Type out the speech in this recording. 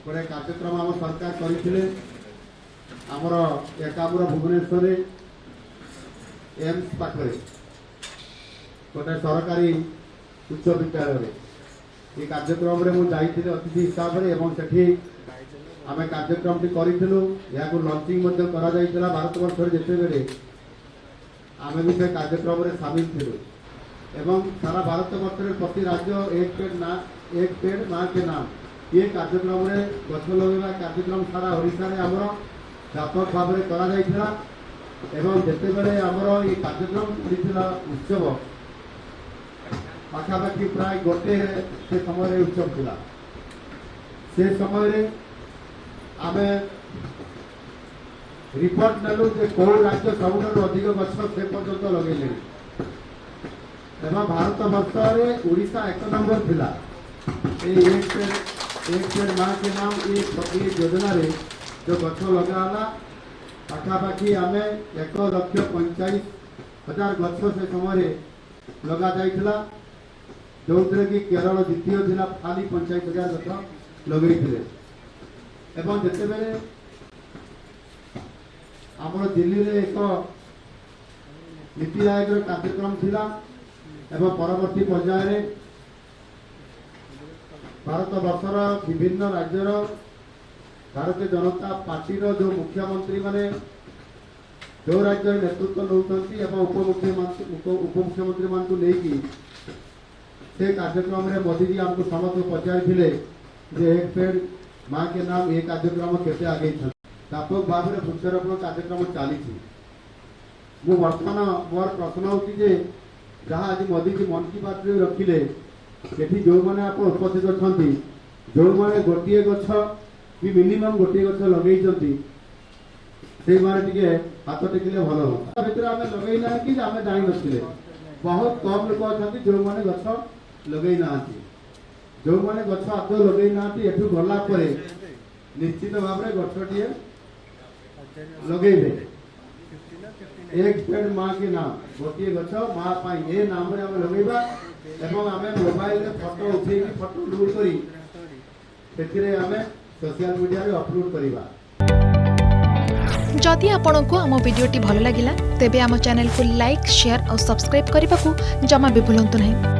गोटे कार्यक्रम आम सरकार करते आमर एकामूर भुवनेश्वर एम्स पाखे गोटे सरकारी उच्च विद्यालय ये कार्यक्रम में मुझे अतिथि हिसाब से आम कार्यक्रम करूँ या लंचिंग भारत वर्ष जिते आम भी से कार्यक्रम में सामिल थी एवं सारा भारत वर्ष में प्रति राज्य एक पेड़ माँ के नाम ये कार्यक्रम में गछ लगेगा कार्यक्रम सारा ओडिशा रे आमर व्यापक भाव में करा एवं जिते बड़े आमर ये कार्यक्रम करथिला उत्सव पाखापाखि प्राय गोटे से समय उत्सव थिला से समय आम रिपोर्ट नेलु जे कौ राज्य सबुठ अधिक गछ से पर्यंत लगे एवं भारत वर्ष में ओडिशा एक नंबर थिला एक पेड़ माँ के नाम ये योजना रे जो गछ लगाला पाखापाखि आम 1,45,000 गछ से समय लगा जाइथिला जो कि केरल द्वितीय जिला खाली 45,000 गछ लगे एवं जिते बेले आम दिल्ली रे एक नीति आयोग कार्यक्रम थिला एवं परवर्ती पर्याय भारत वर्षर विभिन्न राज्यर भारतीय जनता पार्टी जो मुख्यमंत्री माने जो राज्य नेतृत्व नौकरी उपमुख्यमंत्री मान लेकिन से कार्यक्रम में मोदी जी आमको समस्त पचारे एक पेड़ माँ के नाम ये कार्यक्रम केते आगे व्यापक भाव में वृक्षारोपण कार्यक्रम चली बर्तमान मोर प्रश्न होती जहाँ आज मोदी जी मन की बात रखिले सेठी जो माने आप उपस्थित अच्छा जो माने गोटे गछ भी मिनिमम गोटे गछ लगे से माने हाथ टेकिले भल हो भर आम लगे ना कि आम जान नथिले बहुत कम लोक अच्छा जो माने गछ लगे ना जो माने गछ आदौ लगे ना एठू गला निश्चित भाव में गछटे लगे एक पेड़ माँ के नाम गोटे गछ माँ पाई ए नाम रे आम लगेबा एवं आम मोबाइल फोटो उठे फोटो लोड करी आम सोशल मीडिया रे अपलोड करिबा। जदि आपंक आम भिडी भल लगा तेब आम चैनल को लाइक शेयर और सब्सक्राइब करने को जमा भी भूलु नहीं।